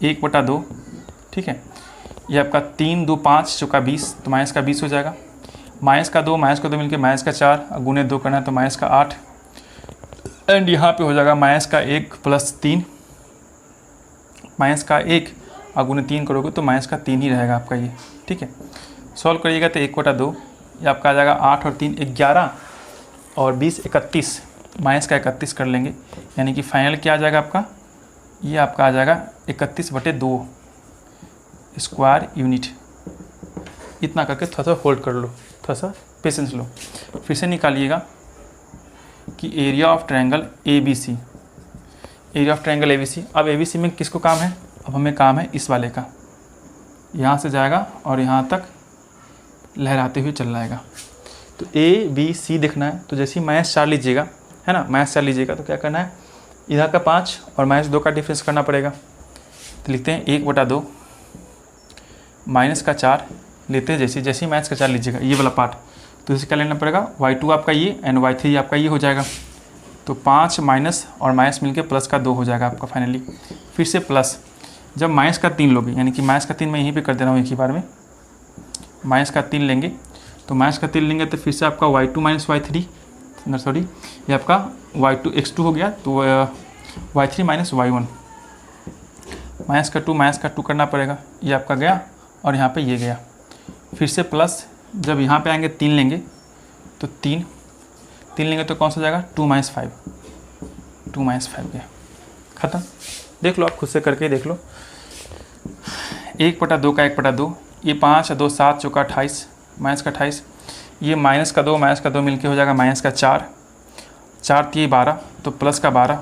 1/2, ठीक है, ये आपका 3 2 5 चौका 20, तो -20 हो जाएगा। -2 मिलके -4, गुने 2 करना है तो -8, एंड यहाँ पे हो जाएगा -1 + 3, -1 और गुने 3 करोगे तो -3 ही रहेगा आपका ये। ठीक है, सॉल्व करिएगा तो 1/2 ये आपका आ जाएगा 8 और 3 11, और 20 31, -31 कर लेंगे, यानी कि फाइनल क्या आ जाएगा आपका, ये आपका आ जाएगा 31/2 स्क्वायर यूनिट। इतना करके थोड़ा सा होल्ड कर लो, थोड़ा सा पेशेंस लो। फिर से निकालिएगा कि area of triangle ABC, area of triangle ABC। अब ABC में किसको काम है, अब हमें काम है इस वाले का, यहाँ से जाएगा और यहाँ तक लहराते हुए चल जाएगा। तो ABC देखना है, तो जैसे ही -4 लीजिएगा, है ना, -4 लीजिएगा, तो क्या करना है, इधर का 5 और -2 का डिफरेंस करना पड़ेगा। तो लिखते हैं 1/2 -4 लेते हैं, जैसे जैसे ही -4 लीजिएगा ये वाला पार्ट, तो इसे क्या लेना पड़ेगा, y2 आपका ये एंड y3 आपका ये हो जाएगा। तो 5 माइनस और माइनस मिलके प्लस का 2 हो जाएगा आपका फाइनली। फिर से प्लस जब माइनस का 3 लोगे, यानी कि माइनस का 3 मैं यहीं पे कर दे रहा हूँ एक ही बार में, माइनस का 3 लेंगे तो माइनस का 3 लेंगे तो फिर से आपका y2 माइनस y3, सॉरी ये आपका y2 x2 हो गया, तो y3 माइनस y1, माइनस का 2 करना पड़ेगा, ये आपका गया और यहाँ पे ये गया, फिर से प्लस, जब यहाँ पे आएंगे 3 लेंगे तो 3 लेंगे तो कौन सा जाएगा 2 माइनस 5 गया, ख़त्म। देख लो आप खुद से करके देख लो, 1/2 का 1/2, ये 5 2 7 चौका 28, माइनस का 28, ये माइनस का 2 मिलके हो जाएगा माइनस का 4 3 12, तो प्लस का 12,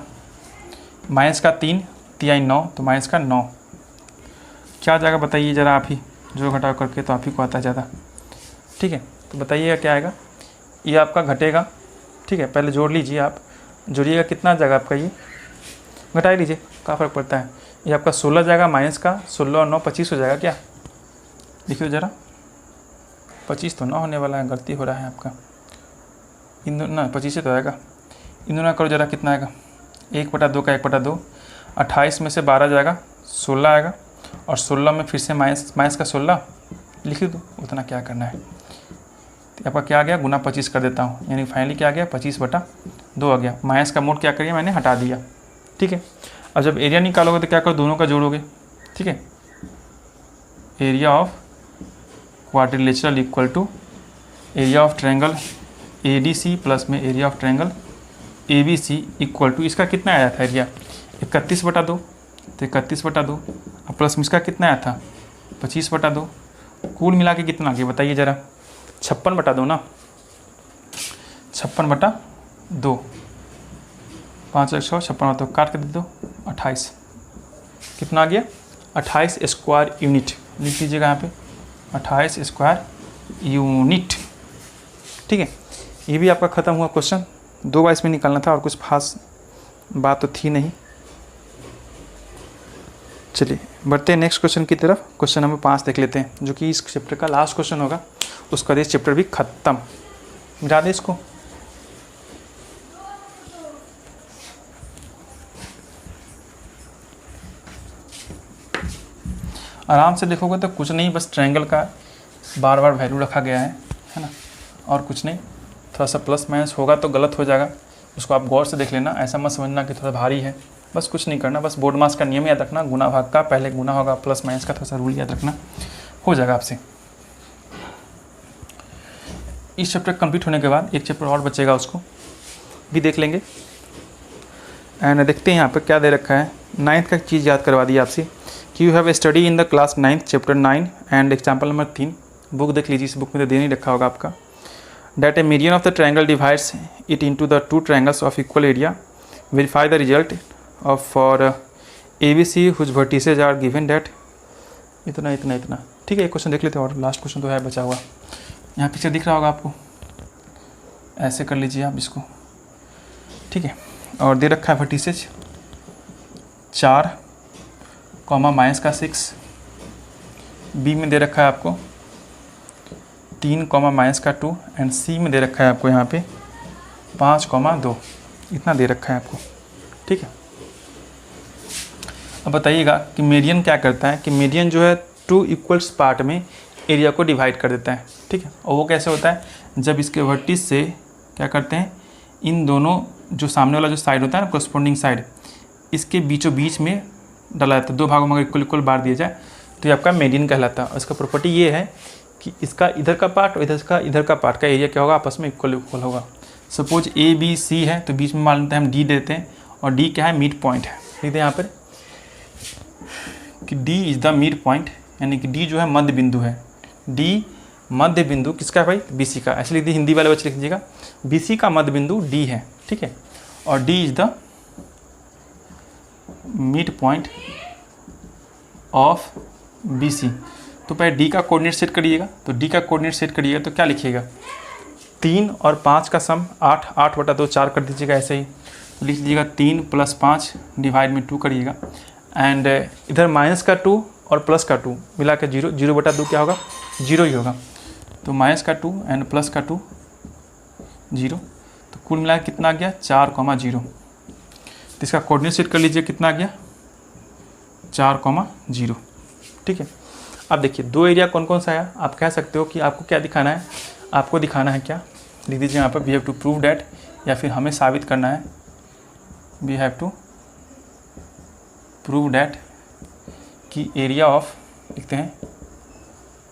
माइनस का 3 9, तो माइनस का 9, क्या जाएगा बताइए ज़रा आप ही, जो घटाव करके तो आप ही को आता है ज़्यादा, ठीक है। तो बताइएगा क्या आएगा, ये आपका घटेगा, ठीक है, पहले जोड़ लीजिए आप, जोड़िएगा कितना जाएगा आपका, ये घटा लीजिए, क्या फ़र्क पड़ता है, ये आपका 16 जाएगा, माइनस का 16 और 9 25 हो जाएगा, क्या देखिए ज़रा, 25 तो 9 होने वाला है, गलती हो रहा है आपका, इन दोनों ना 25 तो आएगा, इन दोनों करो ज़रा कितना आएगा, 1/2 का 1/2, 28 में से 12 जाएगा 16 आएगा, और 16 में फिर से माइनस का 16 लिख दो, उतना क्या करना है, तो आपका क्या आ गया, गुना 25 कर देता हूँ, यानी फाइनली क्या आ गया 25/2 आ गया। माइनस का मोड क्या करिए मैंने हटा दिया, ठीक है। अब जब एरिया निकालोगे तो क्या करो, दोनों का जोड़ोगे, ठीक है, area of quadrilateral equal to area of triangle ADC plus में area of triangle ABC equal to, इसका कितना आया था एरिया 31/2, तो 31/2, अब प्लस में इसका कितना आया था 25/2, कुल मिला के कितना आ गया बताइए ज़रा, 56/2 ना, 56/2, 5 1 6 56, काट के दे दो 28, कितना आ गया 28 स्क्वायर यूनिट, लिख लीजिएगा यहाँ पे 28 स्क्वायर यूनिट, ठीक है। ये भी आपका ख़त्म हुआ क्वेश्चन, 2 बार इसमें निकालना था और कुछ खास बात तो थी नहीं। चलिए बढ़ते हैं नेक्स्ट क्वेश्चन की तरफ, क्वेश्चन नंबर 5 देख लेते हैं, जो कि इस चैप्टर का लास्ट क्वेश्चन होगा, उसका ये चैप्टर भी ख़त्म, मिटा दें इसको। आराम से देखोगे तो कुछ नहीं, बस ट्रायंगल का बार बार वैल्यू रखा गया है ना, और कुछ नहीं, थोड़ा सा प्लस माइनस होगा तो गलत हो जाएगा, उसको आप गौर से देख लेना, ऐसा मत समझना कि थोड़ा भारी है, बस कुछ नहीं करना, बस बोर्ड मास का नियम याद रखना, गुना भाग का पहले गुना होगा, प्लस माइनस का थोड़ा सा रूल याद रखना, हो जाएगा आपसे। इस चैप्टर कंप्लीट होने के बाद एक चैप्टर और बचेगा, उसको भी देख लेंगे। एंड देखते हैं यहाँ पर क्या दे रखा है, 9th का चीज़ याद करवा दी आपसे कि you have study in the class 9th chapter 9 and example number 3, book देख लीजिए, इस बुक में तो दे नहीं रखा होगा आपका, that a median of the triangle divides it into the two triangles of equal area. Verify the result of for ABC whose vertices are given that इतना, ठीक है। एक क्वेश्चन देख लेते हैं और लास्ट क्वेश्चन तो है बचा हुआ, यहाँ पीछे दिख रहा होगा आपको, ऐसे कर लीजिए आप इसको, ठीक है। और दे रखा है वर्टिसेज 4 माइनस का 6, बी में दे रखा है आपको 3 माइनस का 2, एंड सी में दे रखा है आपको यहाँ पे 5 2, इतना दे रखा है आपको, ठीक है। अब बताइएगा कि मीडियन क्या करता है, कि मीडियन जो है 2 इक्वल्स पार्ट में एरिया को डिवाइड कर देता है, ठीक है। और वो कैसे होता है, जब इसके वर्टिस से क्या करते हैं, इन दोनों जो सामने वाला जो साइड होता है ना, कोरस्पोंडिंग साइड, इसके बीचों बीच में डाला जाता है, 2 भागों में अगर इक्वल बार दिया जाए तो ये आपका मीडियन कहलाता है। और इसका प्रॉपर्टी ये है कि इसका इधर का पार्ट और इधर का पार्ट का एरिया क्या होगा, आपस में इक्वल होगा। सपोज ABC है तो बीच में मान लेते हैं हम D देते हैं, और D क्या है, मिड पॉइंट है, लिखते हैं यहाँ पर कि D is the mid point, यानी कि D जो है मध्य बिंदु है, D मध्य बिंदु किसका है भाई, BC का, ऐसे लिख दीजिए, हिंदी वाले बच्चे लिख दीजिएगा, BC का मध्य बिंदु D है, ठीक है। और D is the mid point of BC। तो पहले D का कोऑर्डिनेट सेट करिएगा, तो D का कोऑर्डिनेट सेट करिएगा तो क्या लिखिएगा, 3 और 5 का सम 8/2 4 कर दीजिएगा, ऐसे ही लिख लीजिएगा 3 + 5 डिवाइड में 2 करिएगा, एंड इधर माइनस का 2 और प्लस का 2 मिला के 0/2 क्या होगा, 0 ही होगा, तो माइनस का 2 एंड प्लस का 2 0, तो कुल मिला के कितना आ गया 4, 0। तो इसका कोऑर्डिनेट सेट कर लीजिए, कितना आ गया 4,0। ठीक है। अब देखिए दो एरिया कौन कौन सा है, आप कह सकते हो कि आपको क्या दिखाना है, आपको दिखाना है क्या, लिख दीजिए यहाँ पर we have to prove that, या फिर हमें साबित करना है, we have to prove that कि एरिया ऑफ, लिखते हैं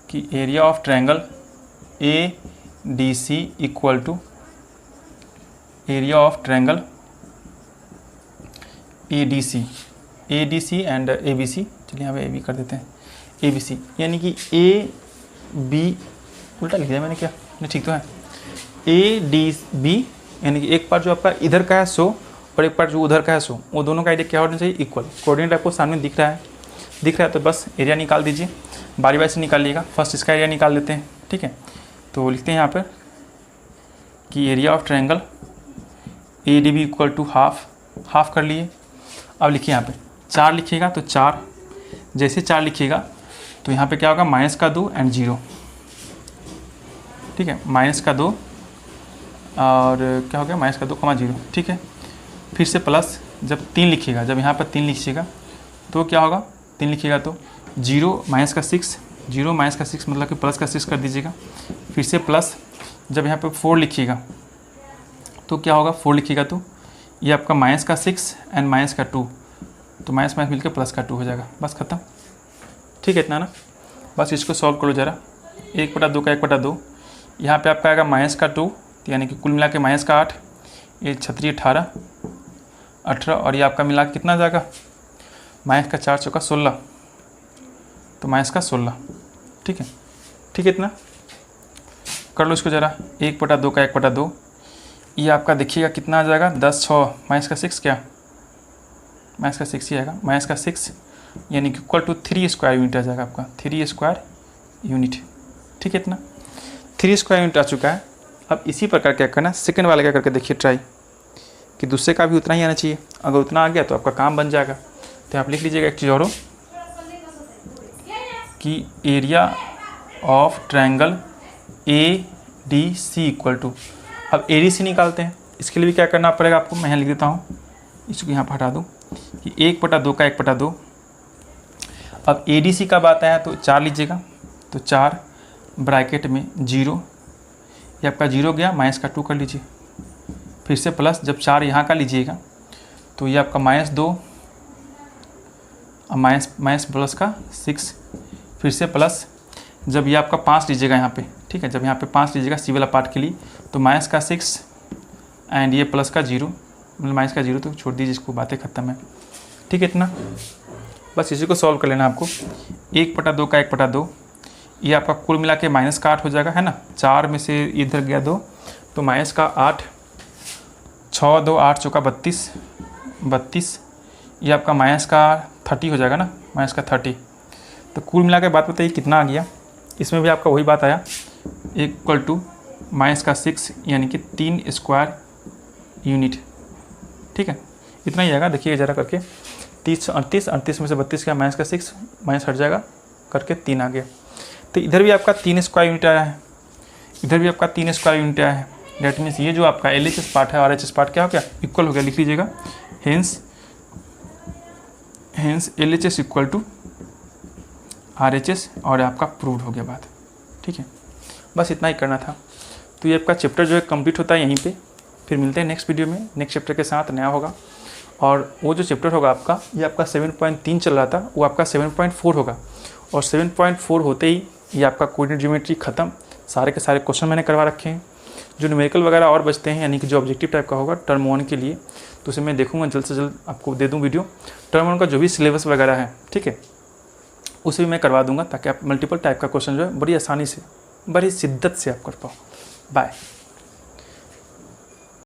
कि area of triangle ADC equal to area of triangle ADC and ABC, चलिए यहाँ पे AB कर देते हैं, ABC यानी कि AB, उल्टा लिख दिया मैंने क्या, नहीं ठीक तो है, ADB यानी कि एक पार्ट जो आपका इधर का है 100 और एक पार्ट जो उधर का है 100, वो दोनों का एरिया क्या होना चाहिए, इक्वल। कोऑर्डिनेट आपको सामने दिख रहा है तो बस एरिया निकाल दीजिए, बारी बारी से निकालिएगा। फर्स्ट इसका एरिया निकाल देते हैं। ठीक है, तो लिखते हैं यहाँ पर कि area of triangle ADB equal to half कर लिए। अब लिखिए यहाँ पे 4 लिखिएगा तो 4, जैसे 4 लिखिएगा तो यहाँ पे क्या होगा, -2 एंड 0। ठीक है, -2 और क्या हो गया, -2, 0। ठीक है, फिर से प्लस, जब 3 लिखिएगा, जब यहाँ पर 3 लिखिएगा तो क्या होगा, 3 लिखिएगा तो 0 -6, 0 -6 मतलब कि प्लस का 6 कर दीजिएगा। फिर से प्लस, जब यहाँ पे 4 लिखिएगा तो क्या होगा, 4 लिखिएगा तो ये आपका -6 एंड -2, तो माइनस मिलकर +2 हो जाएगा, बस खत्म। ठीक है, इतना ना, बस इसको सॉल्व करो ज़रा। 1/2 का 1/2, यहाँ पे आपका आएगा -2, यानी कि कुल मिला के -8, ये 36 18 और ये आपका मिला के कितना जाएगा, -4 चौका 16, तो -16। ठीक है, इतना कर लो इसको ज़रा। 1/2 का 1/2, ये आपका देखिएगा कितना आ जाएगा, 10 6 -6 क्या, -6 ही आएगा, -6 यानी कि इक्वल टू 3 स्क्वायर यूनिट आ जाएगा आपका, 3 स्क्वायर यूनिट। ठीक है, इतना 3 स्क्वायर यूनिट आ चुका है। अब इसी प्रकार क्या करना है, सेकंड वाले क्या करके देखिए ट्राई, कि दूसरे का भी उतना ही आना चाहिए। अगर उतना आ गया तो आपका काम बन जाएगा। तो आप लिख लीजिएगा एक चीज़ और कि area of triangle ADC equal to, अब ADC निकालते हैं। इसके लिए भी क्या करना पड़ेगा आपको, मैं यहाँ लिख देता हूँ, इसको यहाँ पर हटा दूँ कि 1/2 का 1/2। अब ADC का बात आया तो 4 लीजिएगा, तो 4 ब्रैकेट में 0, ये आपका 0 गया, -2 कर लीजिए। फिर से प्लस, जब 4 यहाँ का लीजिएगा तो ये आपका -2 और माइनस प्लस का 6, फिर से प्लस, जब ये आपका 5 लीजिएगा यहाँ पे। ठीक है, जब यहाँ पे 5 लीजिएगा सी वाला पार्ट के लिए, तो -6 एंड ये प्लस का 0, मतलब -0, तो छोड़ दीजिए इसको, बातें ख़त्म है। ठीक है, इतना बस इसी को सॉल्व कर लेना आपको। 1/2 का 1/2, ये आपका कुल मिला के -8 हो जाएगा, है ना। 4 में से इधर गया 2, तो -8, 6 2 8 चौका 32, ये आपका -30 हो जाएगा ना, -30। तो कुल मिला के बात बताइए कितना आ गया। इसमें भी आपका वही बात आया, इक्वल टू -6 यानी कि 3 स्क्वायर यूनिट। ठीक है, इतना ही आएगा। देखिए ज़रा करके, 30 38 में से 32 का -6 माइनस हट जाएगा, करके 3 आ गया। तो इधर भी आपका 3 स्क्वायर यूनिट आया है, इधर भी आपका 3 स्क्वायर यूनिट आया है। डेट मीन्स ये जो आपका LHS पार्ट है और RHS पार्ट क्या हो गया, इक्वल हो गया। लिख लीजिएगा, hence LHS equal to RHS, और आपका प्रूव्ड हो गया बात। ठीक है, बस इतना ही करना था। तो ये आपका चैप्टर जो है कंप्लीट होता है यहीं पे। फिर मिलते हैं नेक्स्ट वीडियो में, नेक्स्ट चैप्टर के साथ नया होगा। और वो जो चैप्टर होगा आपका, ये आपका 7.3 चल रहा था, वो आपका 7.4 होगा। और 7.4 होते ही ये आपका कोऑर्डिनेट ज्योमेट्री खत्म। सारे के सारे क्वेश्चन मैंने करवा रखे हैं। जो न्यूमेरिकल वगैरह और बचते हैं, यानी कि जो ऑब्जेक्टिव टाइप का होगा टर्म 1 के लिए, तो उसे मैं देखूंगा जल्द से जल्द आपको दे दूं वीडियो। टर्म 1 का जो भी सिलेबस वगैरह है, ठीक है, उसे भी मैं करवा दूंगा, ताकि आप मल्टीपल टाइप का क्वेश्चन जो है बड़ी आसानी से, बड़ी शिद्दत से आप कर पाओ। बाय।